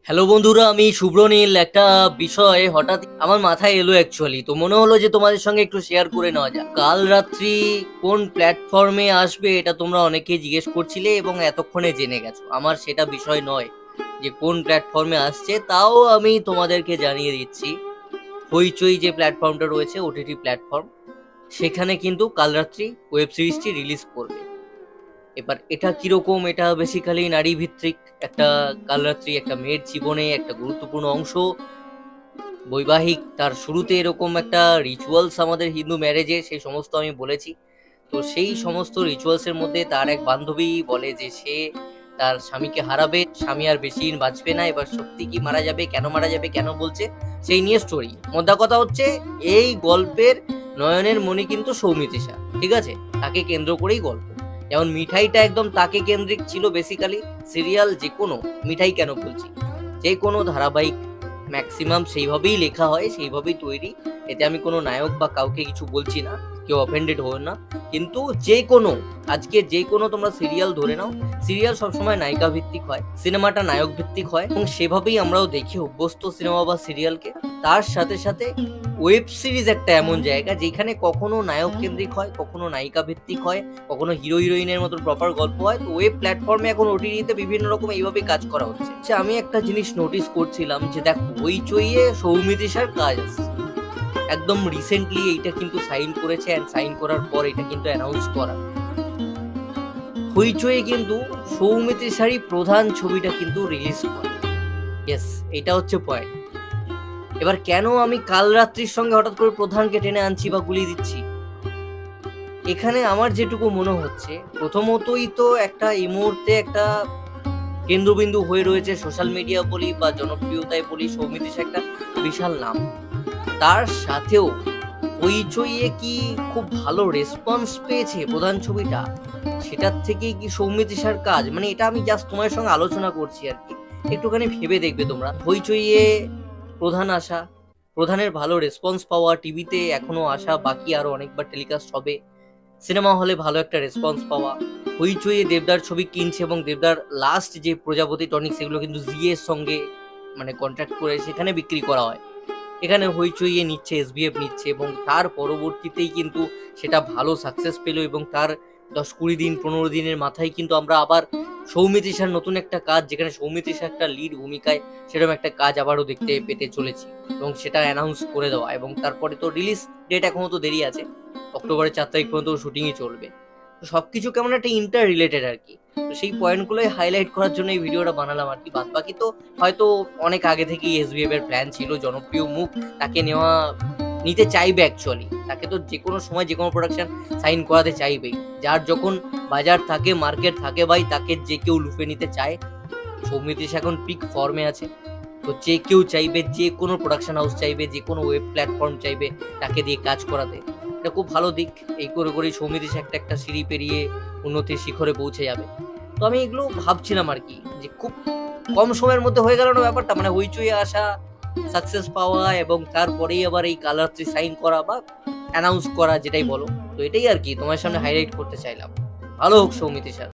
Hello বন্ধুরা, আমি শুভ্রনীল। একটা বিষয় হঠাৎ আমার মাথায় এলো অ্যাকচুয়ালি, তো মনে হলো যে তোমাদের সঙ্গে একটু শেয়ার করে নেওয়া যাক। কাল রাত্রি কোন প্ল্যাটফর্মে আসবে এটা তোমরা অনেকেই জিজ্ঞেস করছিলে এবং এতক্ষণে জেনে গেছো। আমার সেটা বিষয় নয় যে কোন প্ল্যাটফর্মে আসছে, তাও আমি তোমাদেরকে জানিয়ে দিচ্ছি। হইচই যে প্ল্যাটফর্মটা রয়েছে, ওটিটি প্ল্যাটফর্ম, সেখানে কিন্তু কাল রাত্রি ওয়েব সিরিজটি রিলিজ করবে। এবার এটা কিরকম, এটা বেসিক্যালি নারী ভিত্তিক একটা কালরাত্রি, একটা মেয়ের জীবনে একটা গুরুত্বপূর্ণ অংশ, বৈবাহিক তার শুরুতে এরকম একটা রিচুয়ালস আমাদের হিন্দু ম্যারেজে, সেই সমস্ত আমি বলেছি। তো সেই সমস্ত রিচুয়ালস এর মধ্যে তার এক বান্ধবী বলে যে সে তার স্বামীকে হারাবে, স্বামী আর বেশি দিন বাঁচবে না। এবার সত্যি কি মারা যাবে, কেন মারা যাবে, কেন বলছে, সেই নিয়ে স্টোরি। মোদ্দা কথা হচ্ছে এই গল্পের নয়নের মণি কিন্তু সৌমিত্রিষা, ঠিক আছে? তাকে কেন্দ্র করেই গল্প। যেমন মিঠাইটা একদম তাকে কেন্দ্রিক ছিল বেসিক্যালি। সিরিয়াল যে কোনো, মিঠাই কেন বলছি, যে কোনো ধারাবাহিক ম্যাক্সিমাম সেইভাবেই লেখা হয়, সেইভাবেই তৈরি। এতে আমি কোনো নায়ক বা কাউকে কিছু বলছি না, কেউ অফেন্ডেড হো না। কিন্তু যে কোনো, আজকে যে কোনো তোমরা সিরিয়াল ধরে নাও, সিরিয়াল সবসময় নায়িকা ভিত্তিক হয়, সিনেমাটা নায়ক ভিত্তিক হয়, এবং সেভাবেই আমরাও দেখি অভ্যস্ত সিনেমা বা সিরিয়ালকে। তার সাথে সাথে ওয়েব সিরিজ একটা এমন জায়গা যেখানে কখনো নায়ক কেন্দ্রিক হয়, কখনো নায়িকা ভিত্তিক হয়, কখনো হিরো হিরোইনের মতো প্রপার গল্প হয়। তো ওয়েব প্ল্যাটফর্মে এখন ওটিটিতে বিভিন্ন রকম এইভাবেই কাজ করা হচ্ছে। আমি একটা জিনিস নোটিস করছিলাম যে দেখো, হইচইয়ে সৌমিত্রিষার কাজ আসছে একদম রিসেন্টলি। এইটা কিন্তু সাইন করেছে, এন্ড সাইন করার পর এটা কিন্তু অ্যানাউন্স করা। হইচই কিন্তু সৌমিত্রিষারই প্রধান ছবিটা কিন্তু রিলিজ করে। ইয়েস, এটা হচ্ছে পয়েন্ট। এবার কেন আমি কাল রাত্রির সঙ্গে হঠাৎ করে প্রধানকে টেনে আনছি বা গুলিয়ে দিচ্ছি, এখানে আমার যেটুকু মনে হচ্ছে, প্রথমতই তো একটা এই মুহূর্তে একটা কেন্দ্রবিন্দু হয়ে রয়েছে সোশ্যাল মিডিয়া বলি বা জনপ্রিয়তায় বলি, সৌমিত্রিষা একটা বিশাল নাম। তার সাথেও হইচইয়ে কি খুব ভালো রেসপন্স পেয়েছে প্রধান ছবিটা, সেটার থেকেই কি সৌমিত্রিষার কাজ? মানে এটা আমি জাস্ট তোমার সঙ্গে আলোচনা করছি আর কি, একটুখানি ভেবে দেখবে তোমরা। হইচইয়ে প্রধান আসা, প্রধানের ভালো রেসপন্স পাওয়া, টিভিতে এখনো আসা, বাকি আরো অনেকবার টেলিকাস্ট হবে, সিনেমা হলে ভালো একটা রেসপন্স পাওয়া। হইচইয়ে দেবদার ছবি কিনছে এবং দেবদার লাস্ট যে প্রজাপতি টনিক, সেগুলো কিন্তু জি এর সঙ্গে মানে কন্ট্রাক্ট করে সেখানে বিক্রি করা হয়। এখানে হইচইয়ে নিচ্ছে, এসবিএফ নিচ্ছে, এবং তার পরবর্তীতেই কিন্তু সেটা ভালো সাকসেস পেল, এবং তার 10-20 দিন 15 দিনের মাথায় কিন্তু আমরা আবার সৌমিত্রিষার নতুন একটা কাজ, যেখানে সৌমিত্রিষা একটা লিড ভূমিকায়, সেরকম একটা কাজ আবারও দেখতে পেতে চলেছি, এবং সেটা অ্যানাউন্স করে দেওয়া। এবং তারপরে তো রিলিজ ডেট এখনো তো দেরি আছে, অক্টোবরের 4 তারিখ পর্যন্ত শুটিংই চলবে। তো সবকিছু কেমন একটা ইন্টার রিলেটেড আর কি। তো সেই পয়েন্টগুলোই হাইলাইট করার জন্য এই ভিডিওটা বানালাম আর কি। বাদ বাকি তো হয়তো অনেক আগে থেকেই এসবিএফ এর প্ল্যান ছিল, জনপ্রিয় মুখ তাকে নিতে চাইবে অ্যাকচুয়ালি। তাকে তো যে কোনো সময় যে কোনো প্রোডাকশন সাইন করাতে চাইবেই। যার যখন বাজার থাকে, মার্কেট থাকে ভাই, তাকে যে কেউ লুফে নিতে চায়। সৌমিত্রিষা এখন পিক ফর্মে আছে, তো যে কেউ চাইবে, যে কোনো প্রোডাকশন হাউস চাইবে, যে কোনো ওয়েব প্ল্যাটফর্ম চাইবে তাকে দিয়ে কাজ করাতে। এটা খুব ভালো দিক। এই করে করেই সৌমিত্রিষা একটা একটা সিঁড়ি পেরিয়ে উন্নতির শিখরে পৌঁছে যাবে। তো আমি এগুলো ভাবছিলাম আর কি, যে খুব কম সময়ের মধ্যে হয়ে গেল না ব্যাপারটা, মানে হইচই আসা, সাকসেস পাওয়া, এবং তারপরেই আবার এই কালারটি সাইন করা বা অ্যানাউন্স করা, যেটাই বলো। তো এটাই আর কি তোমার সামনে হাইলাইট করতে চাইলাম। ভালো হোক সৌমিত্রিষা।